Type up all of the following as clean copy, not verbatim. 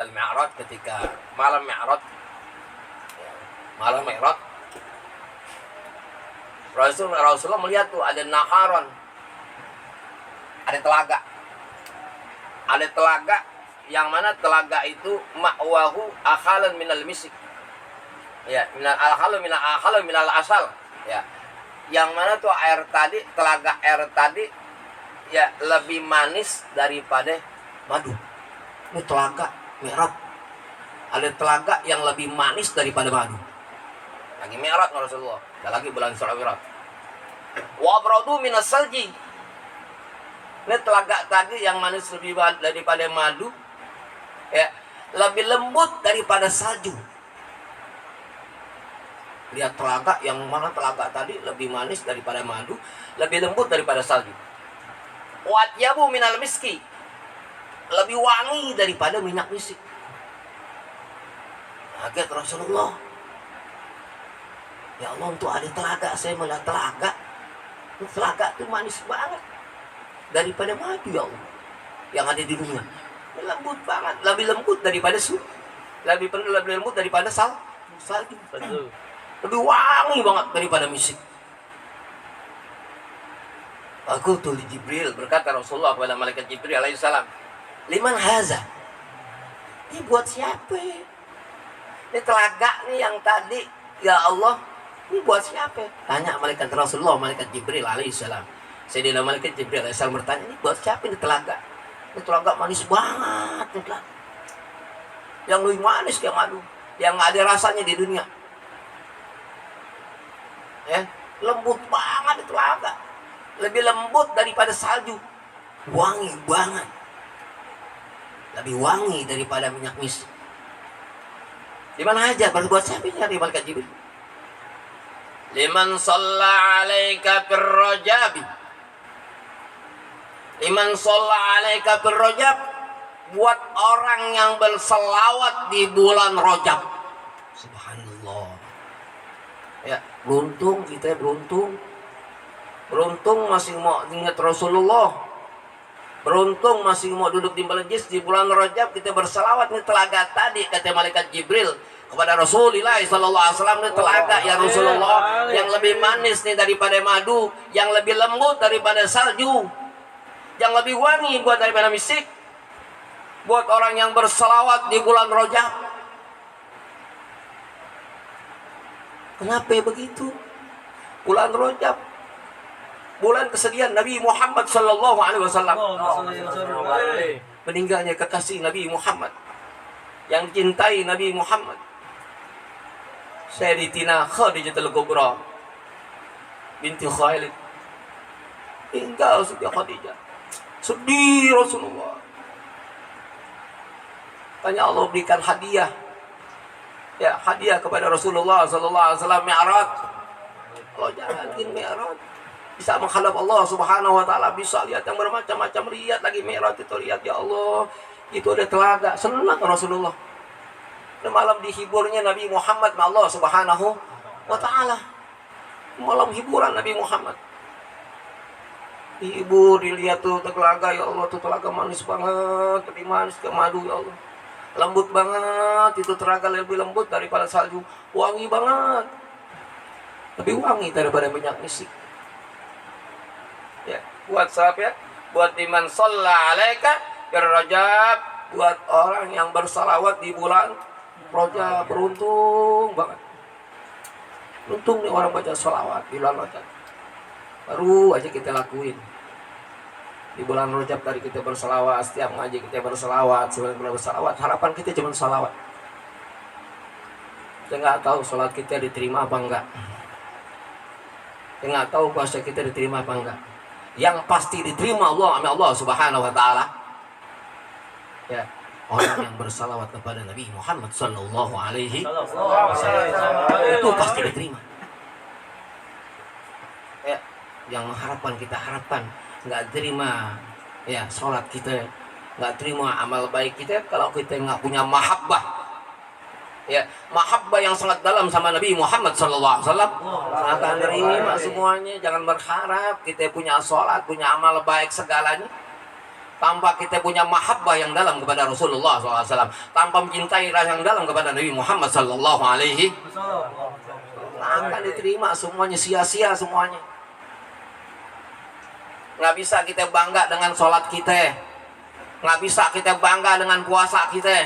lailatul mi'raj, ketika malam mi'raj, ya, malam mi'raj, Rasulullah melihat tuh ada naharon, ada telaga. Ada telaga yang mana telaga itu ma'wahu akhalan minal misik. Ya, minal asal. Ya. Yang mana tuh air tadi, telaga air tadi ya lebih manis daripada madu. Ini telaga mi'raj. Ada telaga yang lebih manis daripada madu. Lagi mi'raj Rasulullah. Lagi bulan Isra Mi'raj. Wa abradu minas salji. Ini telaga tadi yang manis lebih daripada madu, ya, lebih lembut daripada salju. Lihat telaga yang mana telaga tadi lebih manis daripada madu, lebih lembut daripada salju. Wa atyabu minal miski. Lebih wangi daripada minyak misik. Kaget Rasulullah. Ya Allah, untuk ada telaga, saya melihat telaga. Telaga itu manis banget daripada madu, ya Allah, yang ada di dunia. Lembut banget, lebih lembut daripada lebih lembut daripada salju. Lebih wangi banget daripada misik. Aku tuh Jibril, berkata Rasulullah kepada malaikat Jibril alaihissalam, liman haza? Ini buat siapa? Ini telaga nih yang tadi, ya Allah, ini buat siapa? Tanya malaikat Rasulullah, malaikat Jibril alaihissalam. Sayyidina malaikat Jibril alaihissalam bertanya, ini buat siapa ini telaga? Ini telaga manis banget nih telaga. Yang lebih manis kayak madu, yang nggak ada rasanya di dunia. Ya, lembut banget itu telaga. Lebih lembut daripada salju. Wangi banget. Lebih wangi daripada minyak misik. Di mana aja buat siapa ini dari malaikat Jibril? Liman shalla 'alaika fir rajab. Liman shalla 'alaika fir rajab, buat orang yang berselawat di bulan Rajab. Subhanallah. Ya, beruntung kita, beruntung. Beruntung masih mau ingat Rasulullah. Beruntung masih mau duduk di majlis di bulan Rajab, kita berselawat. Ini telaga tadi kata malaikat Jibril kepada Rasulullah sallallahu alaihi wasallam, ini telaga ya Rasulullah yang lebih manis nih daripada madu, yang lebih lembut daripada salju, yang lebih wangi buat daripada misik, buat orang yang berselawat di bulan Rajab. Kenapa begitu? Bulan Rajab, bulan kesedihan Nabi Muhammad sallallahu alaihi wasallam. Meninggalnya kekasih Nabi Muhammad, yang cintai Nabi Muhammad, Sayyidatina Khadijatul Kubra binti Khalid. Tinggal Siti Khadijah. Sedih Rasulullah. Tanya Allah berikan hadiah. Ya, hadiah kepada Rasulullah sallallahu alaihi wasallam mi'raj. Allah jalanin mi'raj. Bisa menghadap Allah Subhanahu wa taala, bisa lihat yang bermacam-macam, lihat lagi mi'raj itu, lihat ya Allah, itu ada telaga. Senang Rasulullah. Dan malam dihiburnya Nabi Muhammad sama Allah Subhanahu wa taala. Malam hiburan Nabi Muhammad. Dihibur, dilihat tuh telaga, ya Allah, tuh telaga manis banget, lebih manis ke madu, ya Allah. Lembut banget, itu telaga lebih lembut daripada salju, wangi banget. Lebih wangi daripada minyak misik. Ya, buat siapa ya? Buat liman shalla 'alaika fir Rajab, buat orang yang bersalawat di bulan Rajab. Beruntung banget. Beruntung nih orang baca salawat di bulan Rajab. Baru aja kita lakuin. Di bulan Rajab tadi kita bersalawat, setiap ngaji kita bersalawat, sebelum bersalawat, harapan kita cuma salawat. Kita nggak tahu salat kita diterima apa enggak. Kita nggak tahu puasa kita diterima apa enggak. Yang pasti diterima Allah sama Allah Subhanahu wa taala. Ya, orang yang bersalawat kepada Nabi Muhammad sallallahu alaihi wasallam itu pasti diterima. Ya, yang harapan kita harapkan nggak terima ya salat kita, nggak terima amal baik kita kalau kita nggak punya mahabbah. Ya, mahabbah yang sangat dalam sama Nabi Muhammad sallallahu alaihi wasallam, akan terima semuanya. Jangan berharap kita punya sholat, punya amal baik segalanya. tanpa kita punya mahabbah yang dalam kepada Rasulullah SAW, tanpa mencintai yang dalam kepada Nabi Muhammad Sallallahu Alaihi, akan diterima semuanya, sia-sia semuanya. Nggak bisa kita bangga dengan sholat kita, nggak bisa kita bangga dengan puasa kita,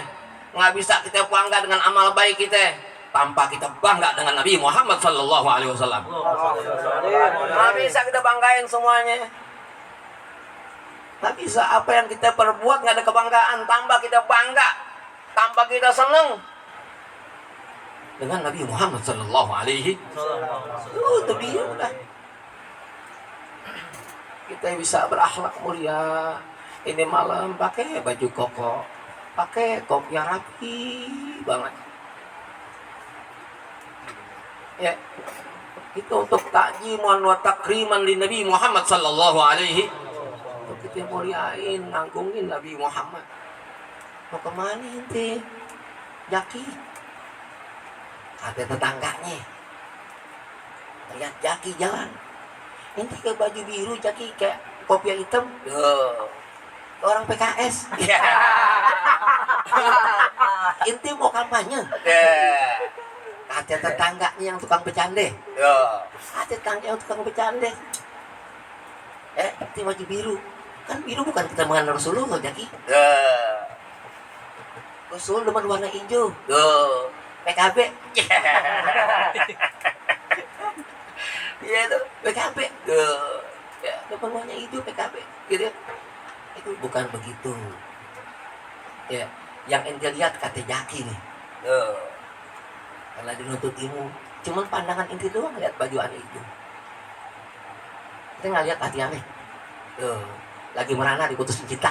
nggak bisa kita bangga dengan amal baik kita tanpa kita bangga dengan Nabi Muhammad Sallallahu Alaihi Wasallam. Nggak bisa kita banggain semuanya. Nggak bisa, apa yang kita perbuat nggak ada kebanggaan tanpa kita bangga, tanpa kita seneng dengan Nabi Muhammad Sallallahu Alaihi Wasallam. Itu dia udah. Kita bisa berakhlak mulia. Ini malam pakai baju koko, pakai kopiah rapi banget. Ya, itu untuk takjiman wa takriman di Nabi Muhammad Sallallahu Alaihi Wasallam. Kita muliain, nganggungin Nabi Muhammad. Mau kemana ente? Jaki. Kata tetangganya. Lihat Jaki jalan. Ente ke baju biru, Jaki kayak kopiah hitam. Orang PKS. Ente mau kampanye. Kata tetangganya yang tukang bercanda. Kata tetangganya yang tukang bercanda. Ente baju biru. Kan biru bukan kita mengenal Rasulullah, Jaki. Rasul demen warna hijau. PKB. Iya tuh, PKB. Ya, demen warna hijau PKB. Gitu. Itu bukan begitu. Ya, yang ente lihat kata Jaki nih. Karena dinuntut ilmu, cuman pandangan ente doang lihat bajuan itu. Kita nggak lihat hati aneh. Lagi merana diputusin cinta.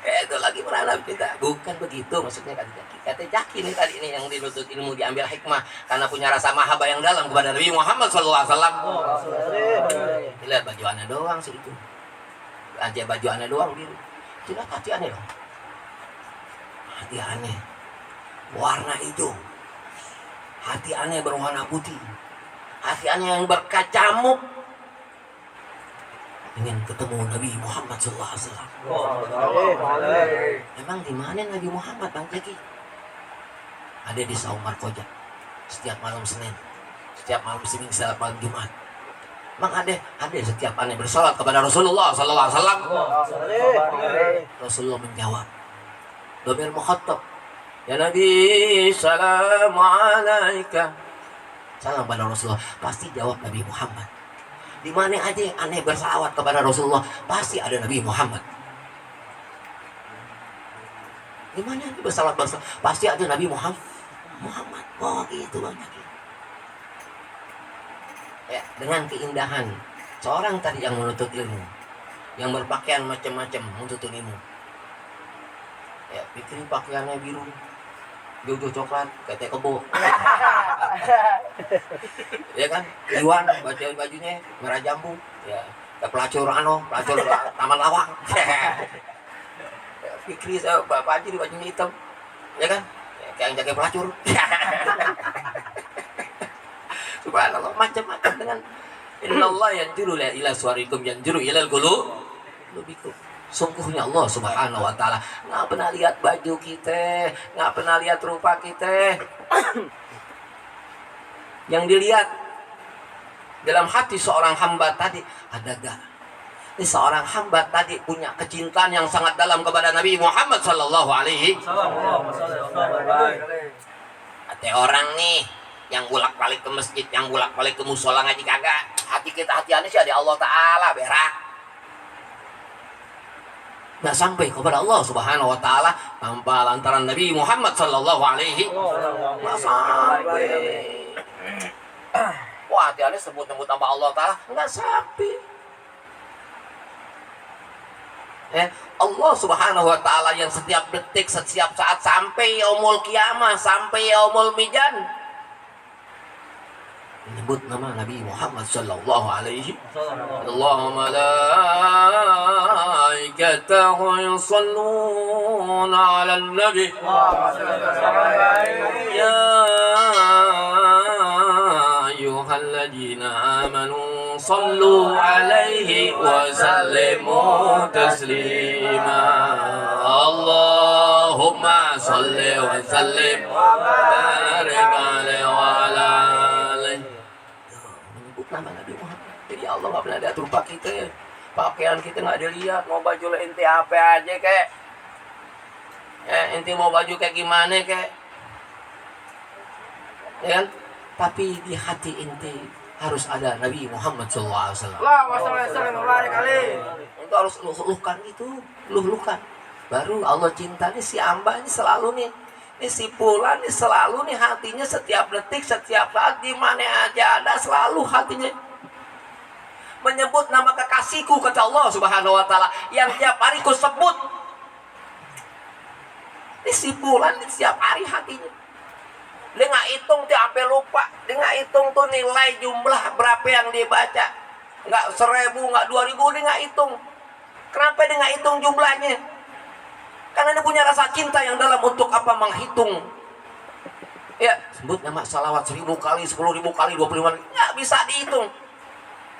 Itu lagi merana cinta. Bukan begitu maksudnya kata Jaki. Kata Jaki nih tadi ini yang dinuntut ilmu, diambil hikmah karena punya rasa mahabbah yang dalam kepada Nabi Muhammad Sallallahu Alaihi Wasallam. Lihat baju aneh doang sih itu. Aja baju aneh doang biru. Tidak hati aneh dong. Hati aneh warna hijau. Hati aneh berwarna putih. Hati aneh yang berkacamuk ingin ketemu Nabi Muhammad Sallallahu Alaihi Wasallam. Memang di mana Nabi Muhammad, Bang Jaki? Ada di Saumar Koja. Setiap malam Senin, setiap malam Senin, setiap malam Jumat. Memang ada setiap aneh bersolat kepada Rasulullah Sallallahu Alaihi Wasallam. Rasulullah menjawab, Domir Mukhattab, ya Nabi, salam alaika. Salam pada Rasulullah. Pasti jawab Nabi Muhammad. Di mana aja yang aneh bersalawat kepada Rasulullah, pasti ada Nabi Muhammad. Di mana yang bersalawat pasti ada Nabi Muhammad. Oh gitu banyak. Ya, dengan keindahan seorang tadi yang menuntut ilmu, yang berpakaian macam-macam menuntut ilmu. Ya, bikin pakaiannya biru, jojo coklat, kayak kebo. Ya kan, Iwan bajunya merah jambu, ya, pelacur Taman Lawang. Fikri saya bapak aja di bajunya hitam, ya kan, kayak yang jaga pelacur. Subhanallah, macam-macam dengan Innallaha yanzuru ila suwarikum yanzuru ilal qulubikum. Sungguhnya Allah Subhanahu wa Ta'ala nggak pernah lihat baju kita, nggak pernah lihat rupa kita. Yang dilihat dalam hati seorang hamba tadi ada gak? Ini seorang hamba tadi punya kecintaan yang sangat dalam kepada Nabi Muhammad Sallallahu Alaihi Wasallam. Ada orang nih yang bolak-balik ke masjid, yang bolak-balik ke musola ngaji kagak. Hati kita hatiannya sih ada Allah Ta'ala berak. Nggak sampai kepada Allah Subhanahu Wa Ta'ala tanpa lantaran Nabi Muhammad Sallallahu Alaihi Wasallam. Nggak sampai. Wah, hati-hati sebut-sebut nama Allah Ta'ala nggak sampai. Allah Subhanahu Wa Ta'ala yang setiap detik, setiap saat sampai yaumul qiyamah, sampai yaumul mizan menyebut nama Nabi Muhammad Sallallahu Alaihi Wasallam. Allahumma malaikatahu yusalluna 'alan nabi. Ya ayyuhalladzina amanu sallu alaihi wa sallimu taslima. Allahumma salli wa sallim wa barik alaihi wa ala alihi. Menyebut nama Nabi Muhammad. Jadi Allah nggak pernah diatur pak kita ya. Pakaian kita nggak dilihat, mau baju ente apa aja kayak ente mau baju kayak gimana kayak ya kan? Tapi di hati ente harus ada Nabi Muhammad SAW. Itu harus luhlukan itu, luhlukan. Baru Allah cinta nih si Amba ini selalu nih, si Fulan nih selalu nih hatinya setiap detik, setiap saat di mana aja ada selalu hatinya menyebut nama kekasihku kata Allah Subhanahu wa taala yang tiap hari ku sebut. Ini si Fulan nih setiap hari hatinya. Dia nggak hitung tuh sampai lupa. Dia nggak hitung tuh nilai jumlah berapa yang dia baca. Nggak 1000, nggak 2000, dia nggak hitung. Kenapa dia nggak hitung jumlahnya? Karena dia punya rasa cinta yang dalam untuk apa menghitung. Ya, sebut nama salawat 1000 kali, 10.000 kali, 25 kali. Nggak bisa dihitung.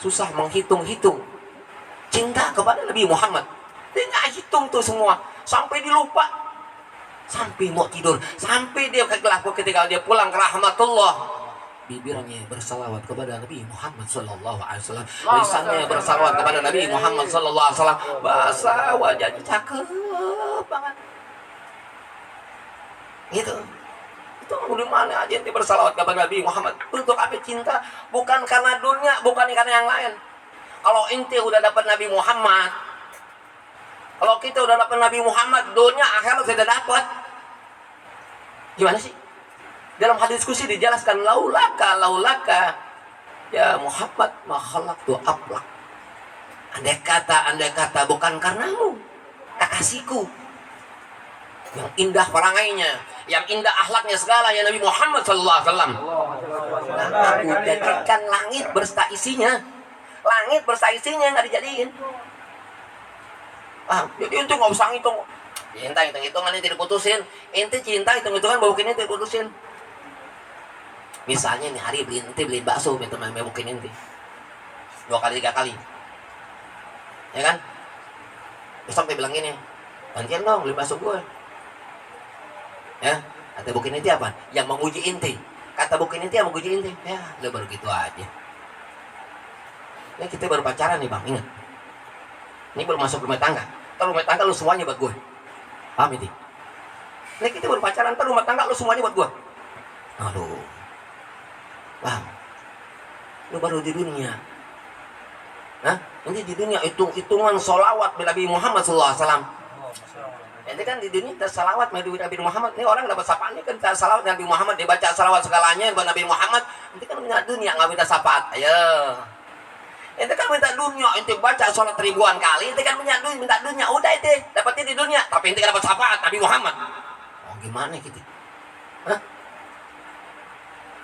Susah menghitung-hitung. Cinta kepada Nabi Muhammad. Dia nggak hitung tuh semua. Sampai dilupa. Sampai mau tidur, sampai dia ketika dia pulang ke rahmatullah, bibirnya bersalawat kepada Nabi Muhammad sallallahu alaihi wasallam, lisannya bersalawat kepada Nabi Muhammad sallallahu alaihi wasallam, bahasa wajahnya cakep banget. Gitu. Itu di mana aja ente bersalawat kepada Nabi Muhammad. Untuk apa cinta? Bukan karena dunia, bukan karena yang lain. Kalau ente udah dapat Nabi Muhammad, kalau kita udah dapat Nabi Muhammad, dunia akhirat sudah dapat. Gimana sih? Dalam hadis kursi dijelaskan laulaka ya Muhammad ma khalaqtu ablak. Andai kata bukan karenamu, kekasihku yang indah perangainya, yang indah akhlaknya segala ya Nabi Muhammad sallallahu alaihi wasallam. Aku jadikan langit berserta isinya. Langit berserta isinya enggak dijadiin. Jadi ente nggak usah ngitung. Cinta hitung-hitungan ini tidak putusin. Ente cinta hitung-hitungan bawakin ente putusin. Misalnya nih hari beliin bakso, minta bawakin ente 2 kali 3 kali, ya kan? Besok dia bilang gini, gantian dong beli bakso gue. Ya, kata bawakin ente apa? Yang menguji ente. Kata bawakin ente yang menguji ente. Ya, lo baru gitu aja. Ya kita baru pacaran nih bang, ingat. Ini baru masuk rumah tangga. Kalau rumah tangga lu semuanya buat gue. Paham ini? Ini kita baru pacaran, ntar rumah tangga lu semuanya buat gue. Aduh. Paham? Lu baru di dunia. Hah? Ini di dunia hitung-hitungan sholawat Nabi Muhammad SAW. Ini kan di dunia kita salawat Nabi Muhammad. Ini orang dapat sapaan, ini kan kita salawat Nabi Muhammad. Dia baca salawat segalanya buat Nabi Muhammad. Ini kan dunia, nggak minta syafaat. Ayo. Ente kan minta dunia, ente baca sholat ribuan kali, ente kan minta dunia, udah ente dapatnya di dunia, tapi ente kan dapat syafaat Nabi Muhammad. Oh gimana gitu? Hah?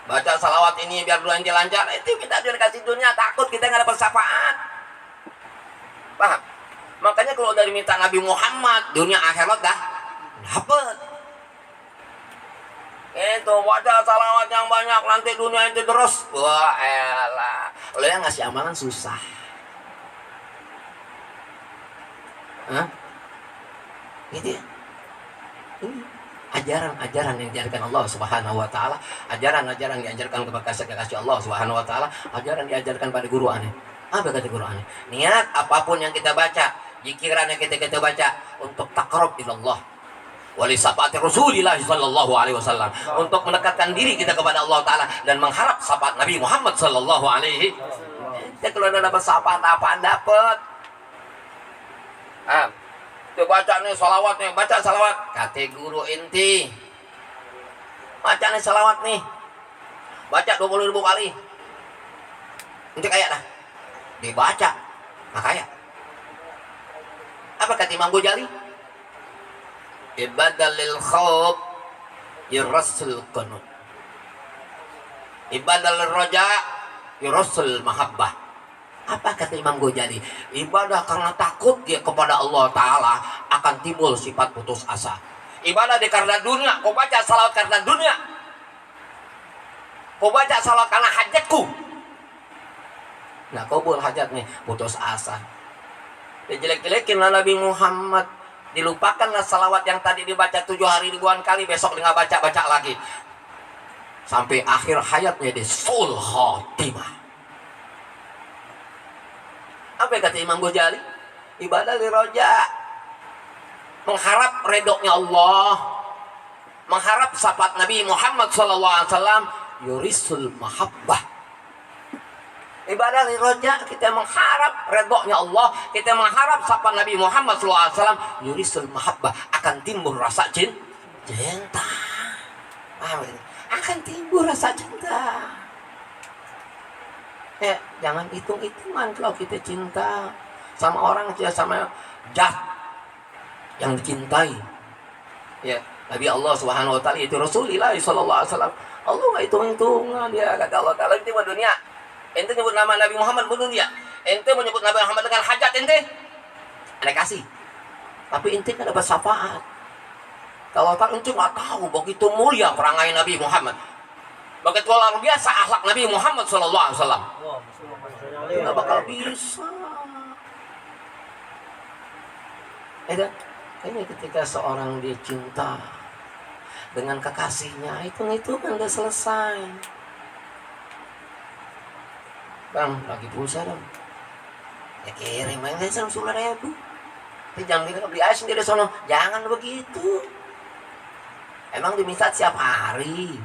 Baca salawat ini biar dua ente lancar, ente minta dunia kasih dunia, takut kita nggak dapat syafaat. Paham? Makanya kalau dari minta Nabi Muhammad, dunia akhirat dah dapat. Itu baca salawat yang banyak, nanti dunia itu terus. Wah elah, lo yang ngasih amalan susah. Hah? Gitu ya. Ini ajaran-ajaran yang diajarkan Allah Subhanahu wa taala, ajaran-ajaran yang diajarkan kepada kekasih Allah Subhanahu wa taala, ajaran diajarkan pada guru aneh. Apa kata guru aneh? Niat apapun yang kita baca, zikiran yang kita baca untuk taqarrub ilallah. Wali syafaat Rasulullah sallallahu alaihi wasallam, untuk mendekatkan diri kita kepada Allah taala dan mengharap syafaat Nabi Muhammad sallallahu alaihi. Ya kalau ada dapat syafaat apaan dapat? Tuh baca nih salawat nih, baca salawat. Kata guru inti. Baca nih salawat nih. Baca 20.000 kali. Inti kayak dah. Dibaca, makanya. Apa kata Imam Ghazali? Ibadalil khawf yurasul qanut, ibadalil roja yurasul mahabbah. Apa kata Imam Ghazali? Ibadah karena takut dia kepada Allah Ta'ala akan timbul sifat putus asa. Ibadah dia karena dunia, kau baca salawat karena dunia, kau baca salawat karena hajatku, nggak kabul hajatnya, putus asa. Dijelek-jelekin lah Nabi Muhammad, dilupakanlah salawat yang tadi dibaca 7 hari ribuan kali, besok nggak baca lagi, sampai akhir hayatnya di sul khotimah. Apa yang kata Imam Ghazali? Ibadah li roja, mengharap redoknya Allah, mengharap syafaat Nabi Muhammad SAW, yurisul mahabbah. Ibadah li roja, kita mengharap redoknya Allah, kita mengharap syafaat Nabi Muhammad SAW, yurisul mahabbah, akan timbul rasa cinta. Akan timbul rasa cinta. Ya, jangan hitung-hitungan kalau kita cinta sama orang, sama zat yang dicintai. Ya, Nabi Allah Subhanahu wa taala itu Rasulullah sallallahu alaihi wasallam. Allah enggak hitung-hitungan, dia kata Allah taala itu buat dunia. Ente nyebut nama Nabi Muhammad buat dunia. Ente menyebut Nabi Muhammad dengan hajat ente. Ane kasih. Tapi ente kan dapat syafaat. Kalau tak ente enggak tahu begitu mulia perangai Nabi Muhammad. Begitu luar biasa akhlak Nabi Muhammad sallallahu alaihi wasallam. Enggak bakal bisa. Kayaknya ketika seorang dia cinta dengan kekasihnya, itu kan udah selesai. Bang, lagi pulsa dong. Ya kirim aja 10.000. Tapi jangan kita beli aja sendiri sono. Jangan begitu. Emang diminta siap hari.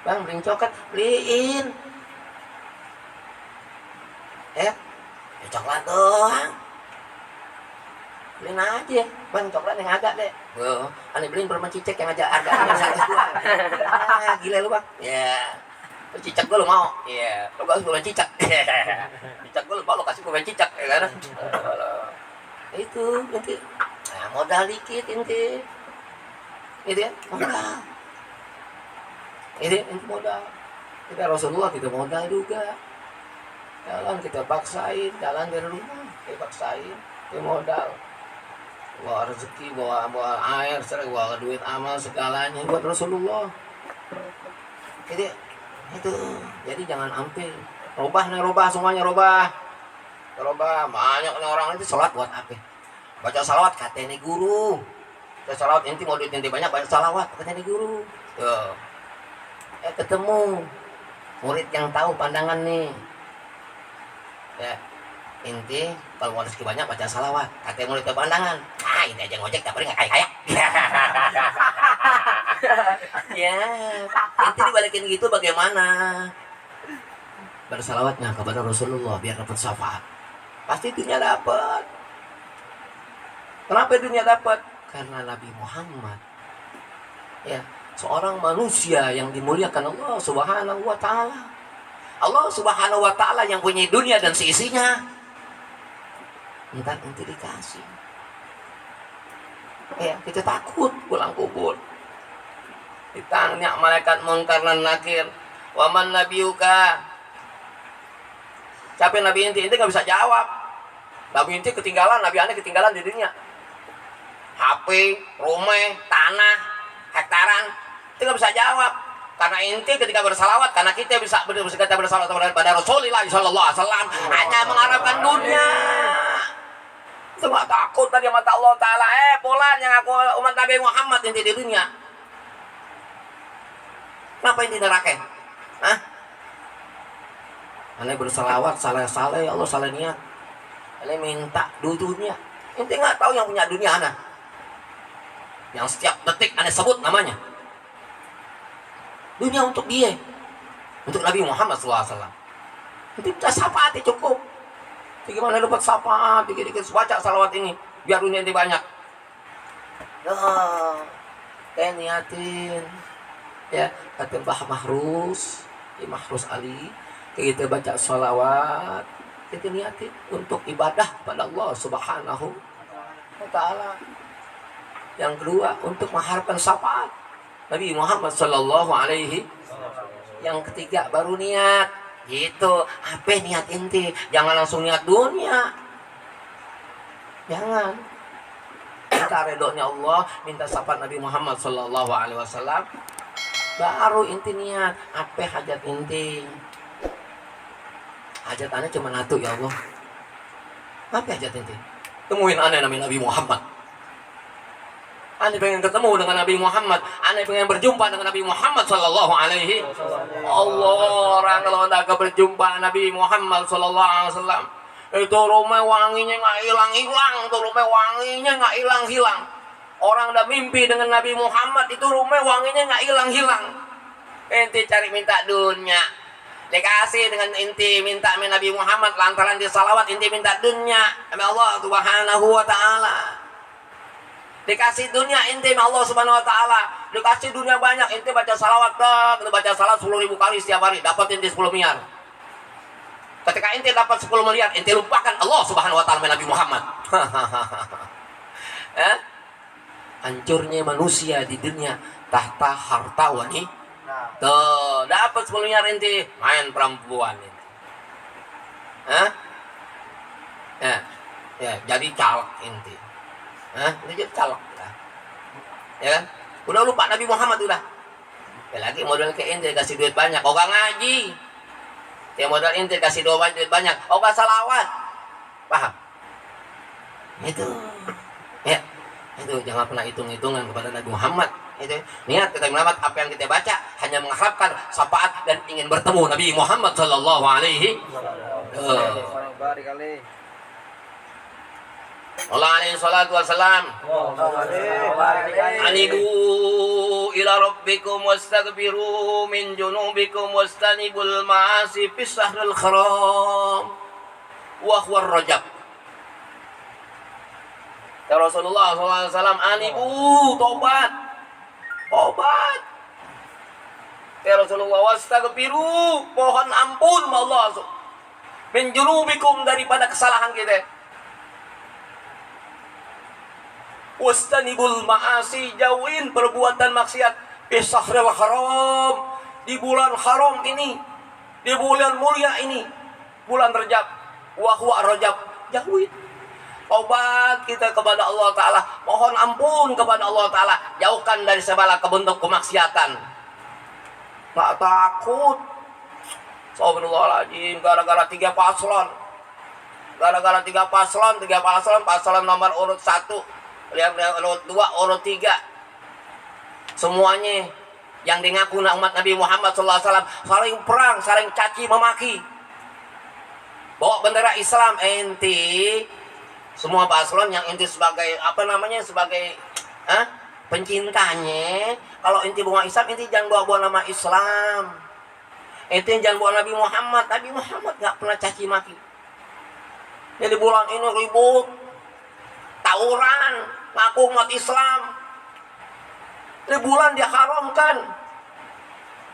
Bang, beli coklat, beliin. Ya coklat doang. Beliin aja, bang, coklat yang agak deh. Aneh beliin berapa cicek yang aja harganya 100. Gila lu bang. Ya, cicak gue lu mau. Iya, lu kasih gue cicak. Cicak gue lu mau, lu kasih gue cicak, ya kan? Itu nanti, nah, modal dikit nanti. Gitu ya, modal. Ini modal. Kita Rasulullah kita modal juga. Jalan kita paksain, jalan dari rumah kita paksain, kita modal. Bawa rezeki, bawa air, bawa duit amal segalanya buat Rasulullah. Jadi itu, jadi jangan ampe. Robah semuanya robah. Banyak orang itu salat buat apa? Baca salawat katanya guru. Baca salawat inti mau duit inti banyak, baca salawat katanya guru. Tuh. Ketemu murid yang tahu pandangan nih. Ya, inti kalau mau rezeki banyak baca salawat, katanya murid kepandangan. Ah, ini aja ngojek tapi nggak kaya. Ya, inti dibalikin gitu bagaimana? Bersalawatnya kepada Rasulullah biar dapat syafaat. Pasti dunia dapat. Kenapa dunia dapat? Karena Nabi Muhammad. Ya, seorang manusia yang dimuliakan Allah Subhanahu wa taala. Allah Subhanahu wa taala yang punya dunia dan seisinya. Entar nanti dikasih. Ya, kita takut pulang kubur. Ditanya malaikat Munkar dan Nakir, "Wa man nabiyuka?" Siapa nabi inti nggak bisa jawab. Nabi inti ketinggalan, nabi aneh ketinggalan di dunia. HP, rumah, tanah, hektaran, itu nggak bisa jawab. Karena inti ketika bersalawat, karena kita bisa bersalawat kepada Rasulullah SAW hanya mengharapkan dunia. Itu nggak takut tadi mata Allah Taala. Pulang yang aku umat Nabi Muhammad inti di dunia. Kenapa inti neraka? Hah? Aneh bersalawat, salah ya Allah, salah niat. Aneh minta dunia. Inti nggak tahu yang punya dunia anak. Yang setiap detik aneh sebut namanya. Dunia untuk dia, untuk Nabi Muhammad SAW. Itu kita syafaat cukup. Gimana dapat syafaat, dikit-dikit baca salawat ini, biar dunia ini banyak. Kayak niatin, ya kata Mbah Mahrus, Mahrus Ali, kita baca salawat, kita niatin untuk ibadah pada Allah Subhanahu wa taala. Yang kedua untuk mengharapkan syafaat Nabi Muhammad sallallahu alaihi. Yang ketiga baru niat. Gitu. Apa niat inti? Jangan langsung niat dunia. Jangan. Minta redhonya Allah, minta syafaat Nabi Muhammad sallallahu alaihi wasallam. Baru inti niat. Apa hajat inti? hajat aneh cuma satu ya Allah. Apa hajat ente? Temuin aneh namanya Nabi Muhammad. Aneh pengen ketemu dengan Nabi Muhammad. Aneh pengen berjumpa dengan Nabi Muhammad sallallahu alaihi Allah. Orang kalau tidak berjumpa Nabi Muhammad sallallahu alaihi wasallam, itu rumah wanginya nggak hilang-hilang. Itu rumah wanginya nggak hilang-hilang. Orang udah mimpi dengan Nabi Muhammad, itu rumah wanginya nggak hilang-hilang. Ente cari minta dunia, dikasih dengan inti minta Nabi Muhammad lantaran di salawat inti minta dunia sama Allah Subhanahu wa taala. Dikasih dunia inti sama Allah Subhanahu wa taala, dikasih dunia banyak inti baca salawat, baca salawat 10.000 kali setiap hari dapat inti 10 miliar. Ketika inti dapat 10 miliar, inti lupakan Allah Subhanahu wa taala Nabi Muhammad. Hancurnya manusia di dunia tahta harta wanita. Tuh, dapat 10 miliar inti main perempuan inti. Ya, jadi caleg inti. Itu jadi caleg lah. Ya kan? Udah lupa Nabi Muhammad udah. Ya lagi modal ke inti kasih duit banyak, oh gak ngaji. Ya modal inti kasih duit banyak, oh gak salawat. Paham? Itu. Ya. Itu jangan pernah hitung-hitungan kepada Nabi Muhammad. Itu niat kita melamat apa yang kita baca hanya mengharapkan syafaat dan ingin bertemu Nabi Muhammad sallallahu alaihi salatu wasalam. Anibu ila rabbikum wastaghfiru min junubikum wastanibul ma'asi fis shahril haram wa huwa rajab. Ya Rasulullah SAW, anibu, tobat. Ya Rasulullah, wastaghfiru, mohon ampun Allah. Min junubikum, daripada kesalahan kita. Wastanibul ma'asi, jauhin perbuatan maksiat. Bisyahril haram, di bulan haram ini, di bulan mulia ini, bulan Rajab. Wa huwa Rajab, jauhin. Obat kita kepada Allah Ta'ala, mohon ampun kepada Allah Ta'ala, jauhkan dari segala bentuk kemaksiatan. Gak takut. Subhanallahirrahmanirrahim. Gara-gara 3 paslon, paslon nomor urut 1, urut 2, urut 3, semuanya yang mengaku umat Nabi Muhammad SAW saling perang, saling caci memaki, bawa bendera Islam. Enti semua paslon yang inti sebagai sebagai pencintanya, kalau inti bawa Islam, inti jangan bawa nama Islam, inti jangan bawa Nabi Muhammad. Nabi Muhammad nggak pernah caci maki. Jadi bulan ini ribut, tawuran, ngaku umat Islam. Di bulan dia haramkan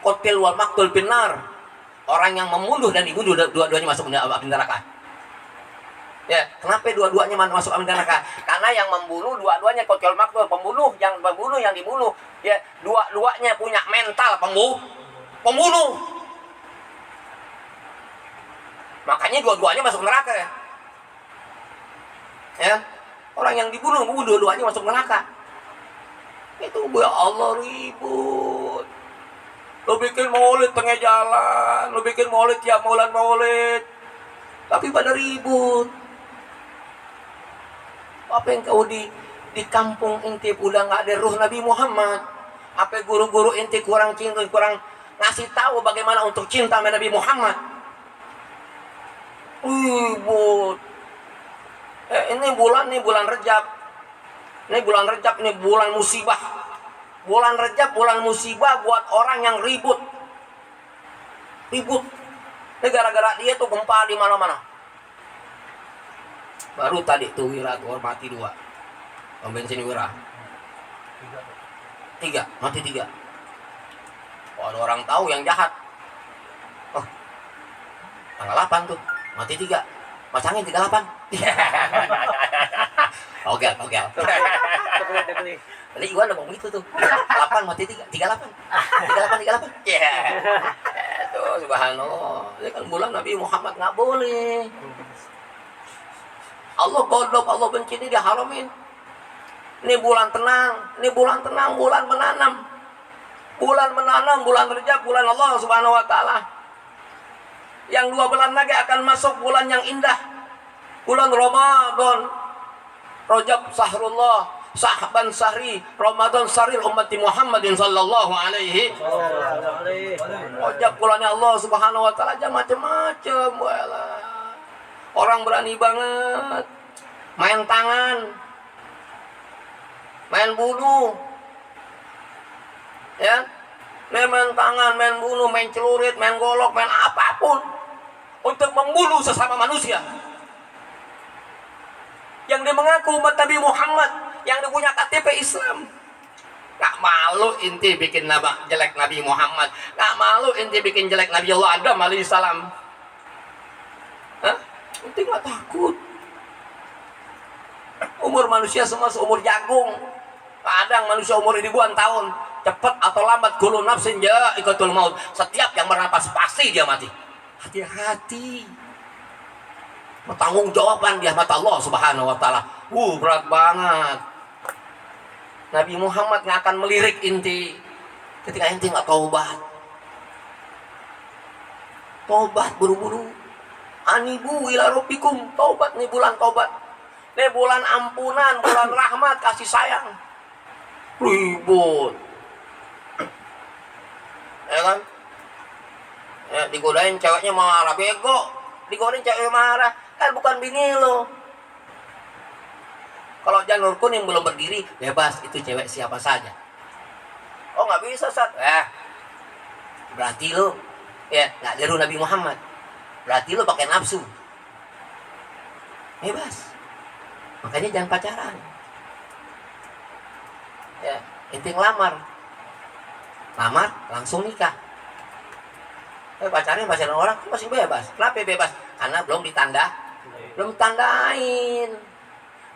qatil wal maqtul finnar, orang yang membunuh dan dibunuh dua-duanya masuk neraka. Ya, kenapa dua-duanya masuk neraka? Karena yang membunuh dua-duanya qatil maqtul, pembunuh yang dibunuh, ya dua-duanya punya mental pembunuh. Makanya dua-duanya masuk neraka. Ya, orang yang dibunuh dua-duanya masuk neraka. Itu ya Allah ribut. Lo bikin maulid tengah jalan, lo bikin maulid tiap bulan maulid, tapi pada ribut. Apa yang kau di kampung inti udah nggak ada ruh Nabi Muhammad? Apa guru-guru inti kurang cinta, kurang ngasih tahu bagaimana untuk cinta sama Nabi Muhammad? Ribut. Ini bulan Rajab. Ini bulan musibah. Bulan Rajab bulan musibah buat orang yang ribut. Ini gara-gara dia tuh gempa di mana-mana. Baru tadi tuh Wira tuh mati 2. Pom bensin Wira. 3, mati 3. Oh, ada orang tahu yang jahat. Oh, tanggal 8 tuh, mati 3. Pasangin 38. Oke. Tadi gua ngomong gitu tuh. 8 mati 3, 38. 38. Iya. Tuh subhanallah. Ini kan bulan Nabi Muhammad enggak boleh. Allah godok, Allah benci, ini diharamin. Ini bulan tenang, bulan menanam. Bulan Rajab, bulan Allah Subhanahu wa taala. Yang 2 bulan lagi akan masuk bulan yang indah, bulan Ramadan. Rajab sahrullah, Sa'ban sahri, Ramadan sahri ummati Muhammadin sallallahu alaihi. Rajab bulannya Allah Subhanahu wa taala aja macam-macam. Orang berani banget main tangan, main bunuh, ya, main tangan, main bunuh, main celurit, main golok, main apapun untuk membunuh sesama manusia. Yang dia mengaku umat Nabi Muhammad, yang dia punya KTP Islam. Gak malu inti bikin nama jelek Nabi Muhammad, gak malu inti bikin jelek Nabi Allah Adam alaihissalam. Hah? Inti gak takut. Umur manusia semua seumur jagung. Kadang manusia umur ribuan tahun, cepat atau lambat kullu nafsin ja'iqatul maut. Setiap yang bernapas pasti dia mati. Hati-hati. Bertanggung jawaban di hadapan Allah Subhanahu wa taala. Berat banget. Nabi Muhammad nggak akan melirik inti ketika inti nggak taubat. Taubat buru-buru. Anibu ila rabbikum. Taubat nih bulan taubat. Nih bulan ampunan, bulan rahmat, kasih sayang. Ribut. Ya kan? Ya, digodain ceweknya marah, bego. Digodain ceweknya marah. Kan bukan bini lo. Kalau janur kuning belum berdiri, bebas, itu cewek siapa saja. Oh nggak bisa, Sat. Berarti lo ya nggak niru Nabi Muhammad. Berarti lo pakai nafsu. Bebas. Makanya jangan pacaran. Ya, inti ngelamar. Lamar langsung nikah. Pacaran orang masih bebas. Kenapa bebas? Karena belum tandain,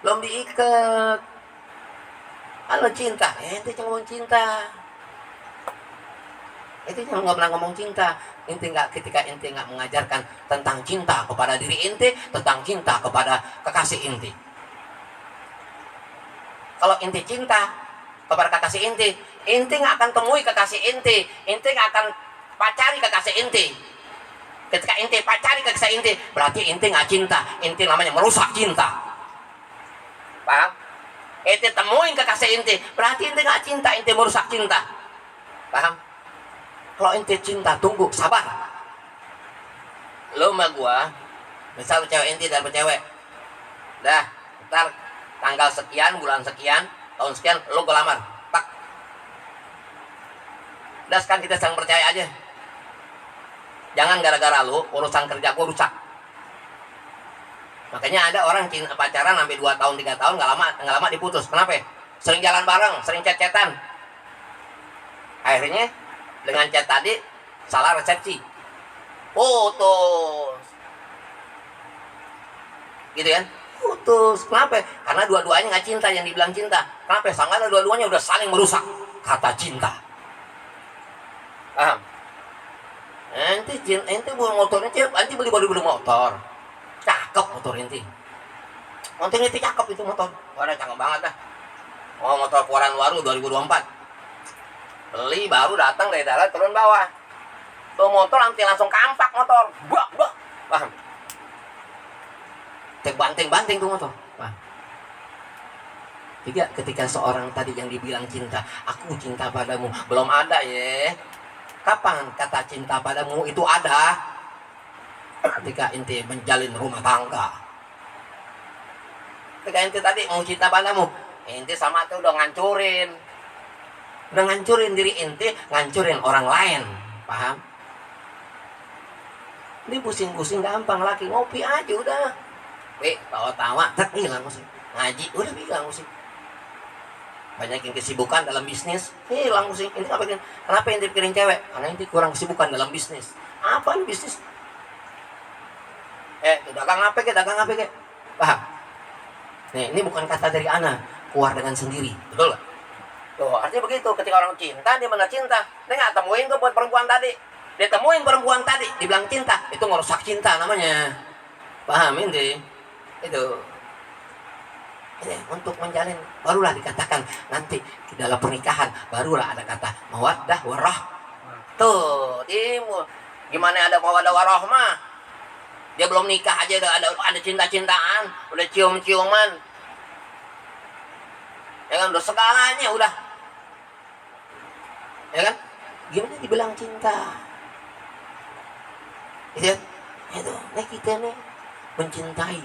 belum diikat. Kalau cinta, ente jangan ngomong cinta. Ente jangan nggak pernah ngomong cinta. Ketika ente nggak mengajarkan tentang cinta kepada diri ente, tentang cinta kepada kekasih ente. Kalau ente cinta kepada kekasih ente nggak akan temui kekasih ente nggak akan pacari kekasih ente. Ketika ente pacari kekasih ente, berarti ente nggak cinta. Ente namanya merusak cinta. Paham? Ente temuin kekasih ente, berarti ente nggak cinta. Ente merusak cinta. Paham? Kalau ente cinta, tunggu, sabar. Lo sama gua, misal cewek ente dan cewek, dah, ntar tanggal sekian, bulan sekian, tahun sekian, lo gua lamar. Tak. Dah sekarang kita saling percaya aja. Jangan gara-gara lu urusan kerja gua rusak. Makanya ada orang pacaran sampai 2 tahun 3 tahun nggak lama diputus. Kenapa? Sering jalan bareng, sering chat-chatan. Akhirnya dengan chat tadi salah resepsi. Putus. Gitu kan? Putus. Kenapa? Karena dua-duanya nggak cinta yang dibilang cinta. Kenapa? Karena dua-duanya udah saling merusak kata cinta. Paham? Ente buang motornya cewek, ente beli motor. Cakep motor ente. Motor ente cakep itu motor. Wah, cakep banget dah. Oh, motor keluaran baru 2024. Beli baru datang dari dalam turun bawah. Tuh motor nanti langsung kampak motor. Bak. Paham? Banting tuh motor. Paham? Ketika seorang tadi yang dibilang cinta, aku cinta padamu, belum ada ya. Kapan kata cinta padamu itu ada? Ketika ente menjalin rumah tangga. Ketika ente tadi mau cinta padamu, ente sama tuh udah ngancurin diri ente, ngancurin orang lain. Paham? Ini pusing-pusing gampang, laki ngopi aja udah. Bawa tawa, hilang musik. Ngaji, udah hilang musik. Banyak yang kesibukan dalam bisnis, hilang musik. Ini kenapa yang dipikirin cewek? Karena ini kurang kesibukan dalam bisnis. Apa bisnis? Dagang apa ke? Paham? Nih, ini bukan kata dari ana, keluar dengan sendiri. Betul gak? Tuh, artinya begitu. Ketika orang cinta, dia mana cinta. Dia nggak temuin tuh buat perempuan tadi. Dia temuin perempuan tadi, dibilang cinta. Itu ngerusak cinta namanya. Paham ini? Itu. Untuk menjalin barulah dikatakan nanti di dalam pernikahan barulah ada kata mawaddah warah. Tuh, Gimana ada mawaddah warahmah? Dia belum nikah aja ada cinta-cintaan, udah cium-ciuman. Ya kan, udah segalanya udah. Ya kan? Gimana dibilang cinta? Gitu. Itu, kita nih mencintai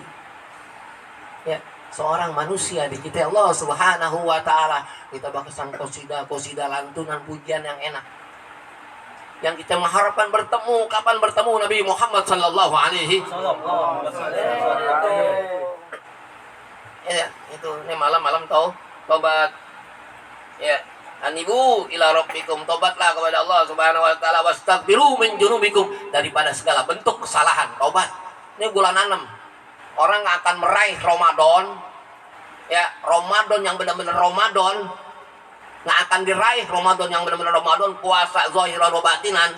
ya seorang manusia dicintai Allah Subhanahu wa taala. Kita bahkan qasidah lantunan pujian yang enak. Yang kita mengharapkan bertemu, kapan bertemu Nabi Muhammad sallallahu alaihi wasallam. Ya, itu ini malam-malam taubat. Ya, anibu ila rabbikum, tobatlah kepada Allah Subhanahu wa taala, wastaghfiru min dzunubikum, daripada segala bentuk kesalahan, tobat. Ini bulan 6. Orang akan meraih Ramadan. Ya, Ramadan yang benar-benar Ramadan. Nggak akan diraih Ramadan yang benar-benar Ramadan, puasa zahiran wa batinan.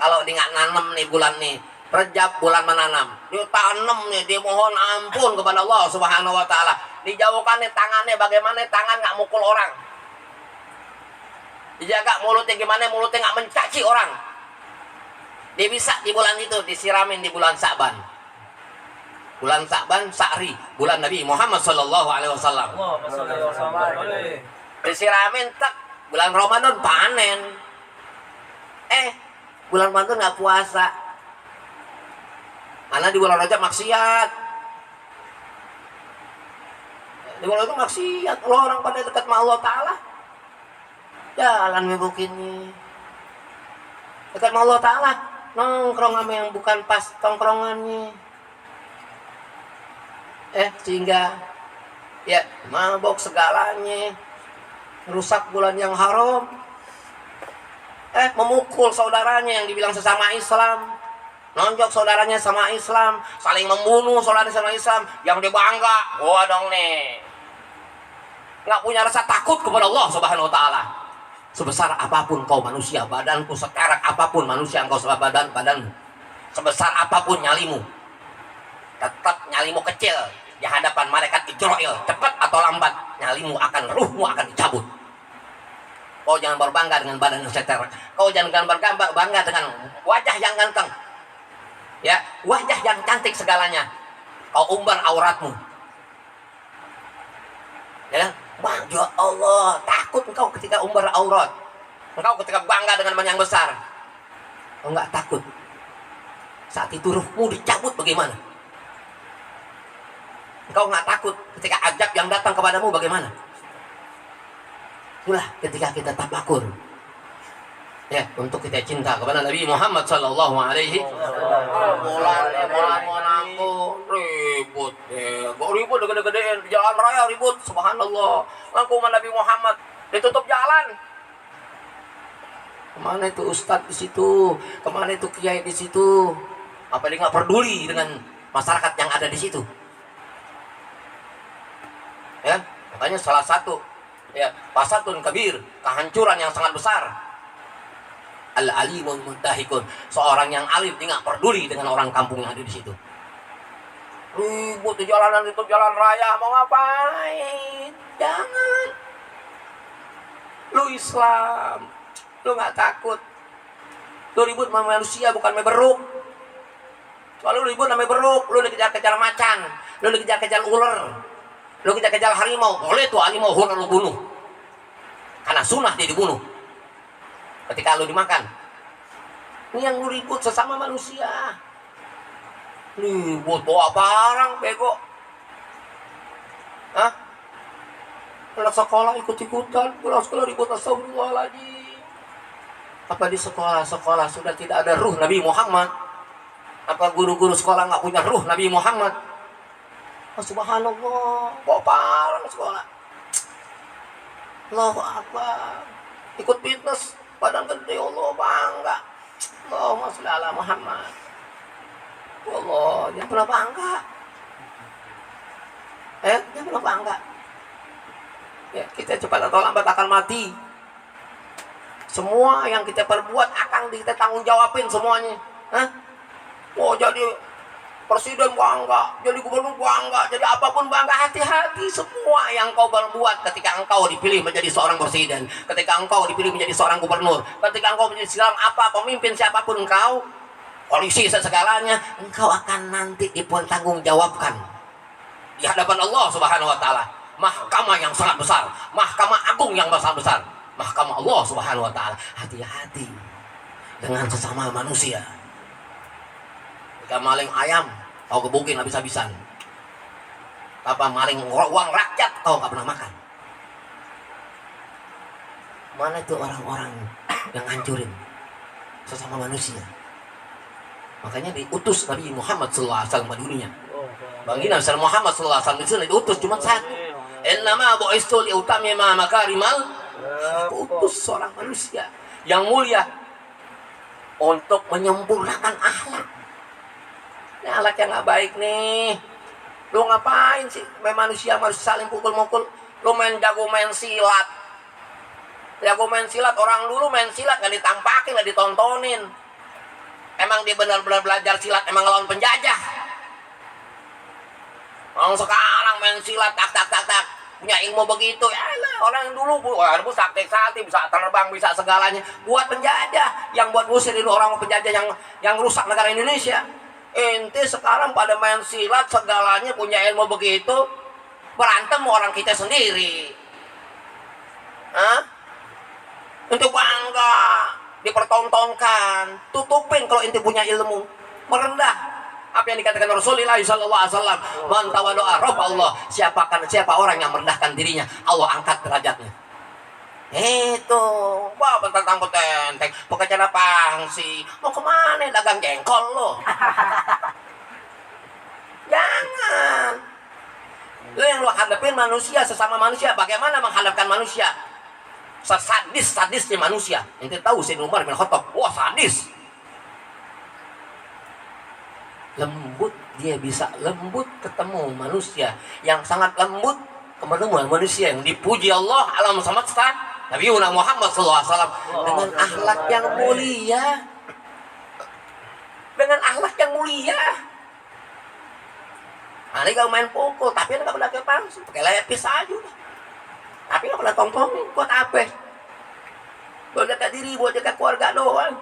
Kalau dia nggak nanam nih bulan nih, Rejab bulan menanam, dia tanam nih, dia mohon ampun kepada Allah Subhanahu wa taala. Dijauhkan nih tangannya, bagaimana tangan nggak mukul orang. Dijaga mulutnya gimana, mulutnya nggak mencaci orang. Dia bisa di bulan itu disiramin di bulan Sa'ban. Bulan Sa'ban Sa'ri, bulan Nabi Muhammad sallallahu alaihi wasallam. Disiramin tak, bulan Ramadan panen. Bulan Ramadan nggak puasa. Karena di bulan Rajab maksiat. Di bulan itu maksiat. Kalau orang pada dekat sama Allah Ta'ala, jalan begini. Dekat sama Allah Ta'ala, nongkrong sama yang bukan pas tongkrongannya. Sehingga ya mabok segalanya, rusak bulan yang haram, memukul saudaranya yang dibilang sesama Islam, nonjok saudaranya sama Islam, saling membunuh saudara sama Islam, yang dia bangga, gua dong nih, nggak punya rasa takut kepada Allah Subhanahu wa taala. Sebesar apapun kau manusia, badanku sekarat apapun manusia engkau, badan sebesar apapun nyalimu, tetap nyalimu kecil di hadapan malaikat Israil. Cepat atau lambat nyalimu ruhmu akan dicabut. Kau jangan berbangga dengan badan yang seter. Kau jangan berbangga dengan wajah yang ganteng. Ya, wajah yang cantik segalanya. Kau umbar auratmu. Ya, ya Allah, takut engkau ketika umbar aurat. Engkau ketika bangga dengan badan yang besar. Kau enggak takut. Saat itu ruhmu dicabut bagaimana? Engkau nggak takut ketika azab yang datang kepadamu bagaimana? Itulah ketika kita tafakur. Ya, untuk kita cinta kepada Nabi Muhammad sallallahu alaihi wasallam. Bulan aku ribut ya. Kok ribut gede-gedean di jalan raya ribut, subhanallah. Aku sama Nabi Muhammad ditutup jalan. Kemana itu ustadz di situ? Kemana itu kiai di situ? Apa dia nggak peduli dengan masyarakat yang ada di situ? Ya, makanya salah satu ya fasatun kabir, kehancuran yang sangat besar. Al-alimun muntahikun, seorang yang alim dia nggak peduli dengan orang kampung yang ada di situ. Ribut di jalanan itu, jalan raya, mau ngapain? Jangan. Lu Islam, lu nggak takut. Lu ribut sama manusia bukan meberuk. Kalau lu ribut sama beruk, lu dikejar-kejar macan, lu dikejar-kejar ular, lu kejar-kejar harimau, boleh tuh harimau ular lu bunuh. Karena sunnah dia dibunuh. Ketika lu dimakan. Ini yang lu ribut sesama manusia. Ribut bawa barang, bego. Hah? Anak sekolah ikut-ikutan, pulang sekolah ribut, astagfirullahaladzim. Apa di sekolah-sekolah sudah tidak ada ruh Nabi Muhammad? Apa guru-guru sekolah nggak punya ruh Nabi Muhammad? Subhanallah, bawa barang sekolah. Allahu Akbar. Ikut fitness, badan gede, Allah bangga. Allahumma sholli ala Muhammad. Allah, dia pernah bangga. Dia pernah bangga. Ya, kita cepat atau lambat akan mati. Semua yang kita perbuat akan kita tanggung jawabin semuanya. Mau jadi presiden bangga, jadi gubernur bangga, jadi apapun bangga, hati-hati semua yang kau berbuat ketika engkau dipilih menjadi seorang presiden, ketika engkau dipilih menjadi seorang gubernur, ketika engkau menjadi seorang pemimpin siapapun engkau, polisi segalanya, engkau akan nanti dipertanggungjawabkan di hadapan Allah Subhanahu wa taala. Mahkamah yang sangat besar, mahkamah agung yang besar-besar, mahkamah Allah Subhanahu wa taala. Hati-hati dengan sesama manusia. Jika maling ayam, kau gebukin habis-habisan. Apa maling uang rakyat, kau nggak pernah makan. Mana itu orang-orang yang hancurin sesama manusia? Makanya diutus Nabi Muhammad SAW ke dunia. Bagi Nabi Muhammad SAW itu diutus cuma satu. Innama bu'istu liutammima makarimal. Aku utus seorang manusia yang mulia untuk menyempurnakan akhlak. Ini akhlak yang nggak baik nih. Lu ngapain sih? Manusia saling pukul-mukul. Lu jago main silat. Jago main silat, orang dulu main silat nggak ditampakin, nggak ditontonin. Emang dia benar-benar belajar silat, emang ngelawan penjajah. Orang sekarang main silat, tak, punya ilmu begitu. Yalah, orang yang dulu sakti, bisa terbang, bisa segalanya. Buat penjajah, yang buat ngusir itu orang penjajah yang rusak negara Indonesia. Ente sekarang pada main silat, segalanya punya ilmu begitu. Berantem orang kita sendiri. Hah? Untuk bangga, dipertontonkan, tutupin kalau ente punya ilmu, merendah. Apa yang dikatakan Rasulullah SAW, man tawadu'a rafa'allah. Siapa orang yang merendahkan dirinya, Allah angkat derajatnya. Itu, wah bentar tenteng, pekerjaan apa sih? Mau kemana dagang jengkol lo? Jangan. Lo yang lo hadapin manusia, sesama manusia, bagaimana menghadapkan manusia? Sadisnya manusia. Ente tahu Sayyidina Umar bin Khattab, wah sadis. Lembut, dia bisa lembut ketemu manusia yang sangat lembut, ketemu manusia yang dipuji Allah alam semesta Nabi Muhammad SAW dengan akhlak yang mulia. Dengan akhlak yang mulia. Ini kalau main pukul, tapi nggak pernah pakai pangsi, pakai lepis aja. Tapi nggak pernah tongtongin, buat apa? Buat jaga diri, buat jaga keluarga doang.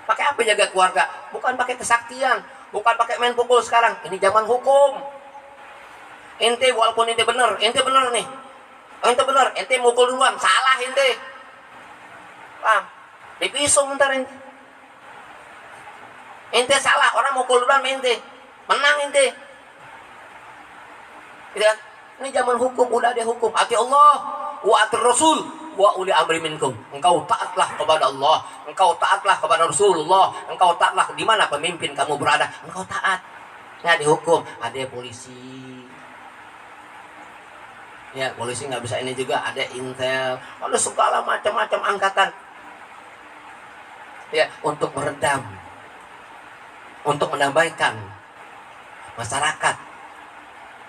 Pakai apa jaga keluarga? Bukan pakai kesaktian, bukan pakai main pukul sekarang. Ini zaman hukum. Ente walaupun ente bener nih. Ente bener, ente mukul duluan, salah ente. Paham? Dipisum ntar ente. Ente salah, orang mukul duluan ente. Menang ente. Gitu kan? Ini zaman hukum, udah ada hukum. Ati Allah, wa atir Rasul, wa uli amri minkum. Engkau taatlah kepada Allah, engkau taatlah kepada Rasulullah, engkau taatlah di mana pemimpin kamu berada, engkau taat. Nggak dihukum, ada polisi. Ya, polisi nggak bisa ini juga, ada intel, ada segala macam-macam angkatan. Ya, untuk meredam, untuk menambahkan masyarakat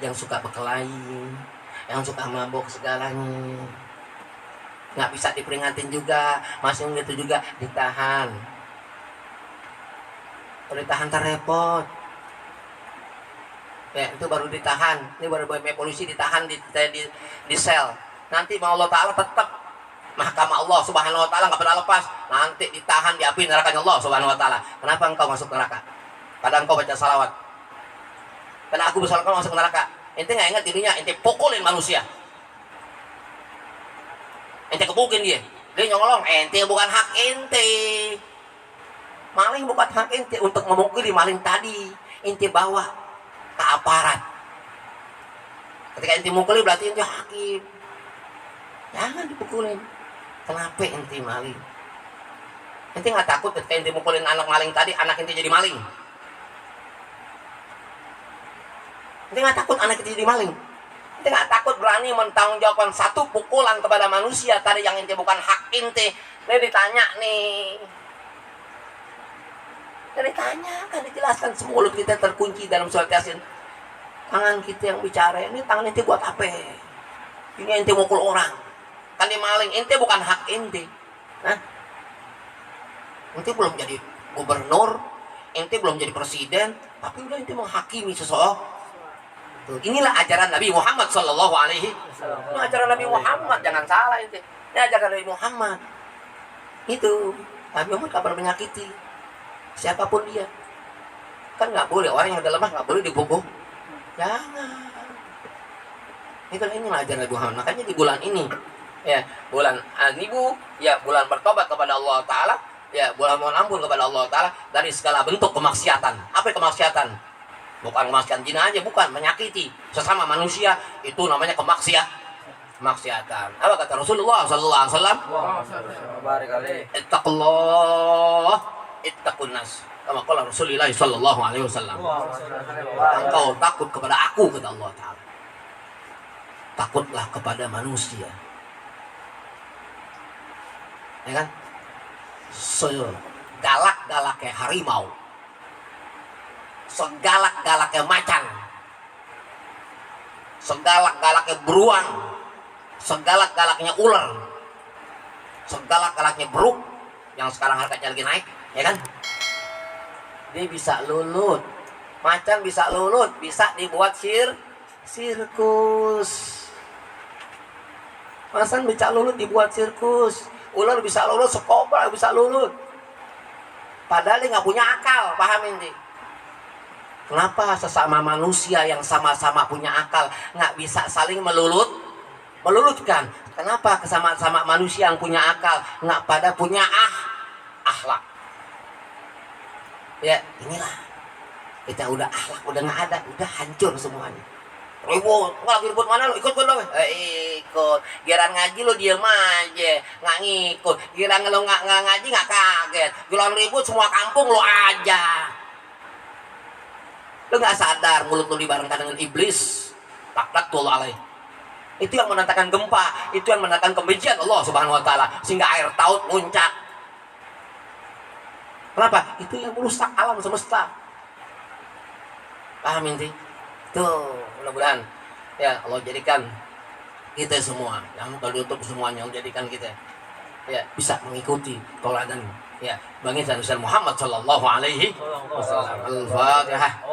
yang suka berkelahi, yang suka mabok segalanya, nggak bisa diperingatin juga, masih gitu juga ditahan. Kalau ditahan terrepot. Ya, itu baru ditahan. Ini baru polisi ditahan di sel. Nanti mau Allah Ta'ala tetap mahkamah Allah Subhanahu wa Ta'ala nggak pernah lepas. Nanti ditahan di api nerakanya Allah Subhanahu wa Ta'ala. Kenapa engkau masuk neraka? Padahal engkau baca salawat. Karena aku bersalah kau masuk neraka. Ente nggak ingat dirinya, ente pukulin manusia. Ente kebukin dia nyolong, ente bukan hak ente. Maling bukan hak ente untuk memukuli maling tadi. Ente bawa ke aparat. Ketika ente mukuli berarti ente hakim. Jangan dipukulin. Kenapa ente maling? Ente nggak takut ketika ente mukulin anak maling tadi, anak ente jadi maling? Ente nggak takut anak ente jadi maling? Ente nggak takut berani mentanggungjawabkan satu pukulan kepada manusia tadi yang ente bukan hak ente? Ini ditanya nih. Ini ditanya, kan dijelaskan mulut kita terkunci dalam surat Yasin. Tangan kita yang bicara, ini tangan ente buat apa? Ini ente mukul orang. Kan dia maling, ente bukan hak ente. Nah, ente belum jadi gubernur, ente belum jadi presiden, tapi udah ente menghakimi seseorang. Inilah ajaran Nabi Muhammad Sallallahu Alaihi Wasallam. Ini ajaran Nabi Muhammad, jangan salah ente. Ini ajaran Nabi Muhammad. Itu Nabi Muhammad kabar menyakiti siapapun dia. Kan nggak boleh, orang yang udah lemah nggak boleh dipukul. Jangan. Ini ajaran Nabi Muhammad. Makanya di bulan ini, ya bulan Anibu, ya bulan bertobat kepada Allah Taala, ya bulan mohon ampun kepada Allah Taala dari segala bentuk kemaksiatan. Apa kemaksiatan? Bukan kemaksiatan zina aja, bukan, menyakiti sesama manusia itu namanya kemaksiatan. Apa kata Rasulullah sallallahu alaihi wasallam? Ittaqullah, ittaqun nas. Kama qala Rasulullah sallallahu alaihi wasallam. Engkau takut kepada aku, kata Allah Taala. Takutlah kepada manusia. Ya kan? Segalak-galaknya harimau, segalak-galaknya macan, segalak-galaknya beruang, segalak-galaknya ular, segalak-galaknya beruk yang sekarang harganya lagi naik, ya kan? Dia bisa lulut, macan bisa lulut, bisa dibuat sirkus. Macan bisa lulut dibuat sirkus, ular bisa lulut, sekobra bisa lulut. Padahal dia nggak punya akal, paham ini? Kenapa sesama manusia yang sama-sama punya akal nggak bisa saling melulutkan? Kenapa sama-sama manusia yang punya akal nggak pada punya akhlak? Ya inilah, kita udah akhlak udah nggak ada, udah hancur semuanya. Ribut, nggak lagi ribut mana lu? Ikut dong. Ikut. Giliran ngaji lu diem aja, nggak ngikut. Giliran lu nggak ngaji nggak kaget. Giliran ribut semua kampung lu aja. Lu nggak sadar mulut lu dibarengkan dengan iblis. Laknatullah alaih. Itu yang mendatangkan gempa, itu yang mendatangkan kebencian Allah Subhanahu wa taala sehingga air laut muncak. Kenapa? Itu yang merusak alam semesta. Paham inti? Tuh, mudah-mudahan ya Allah jadikan kita semua, yang untuk semuanya Allah jadikan kita ya bisa mengikuti tauladan ya baginda Muhammad sallallahu alaihi wasallam. Al-Fatihah.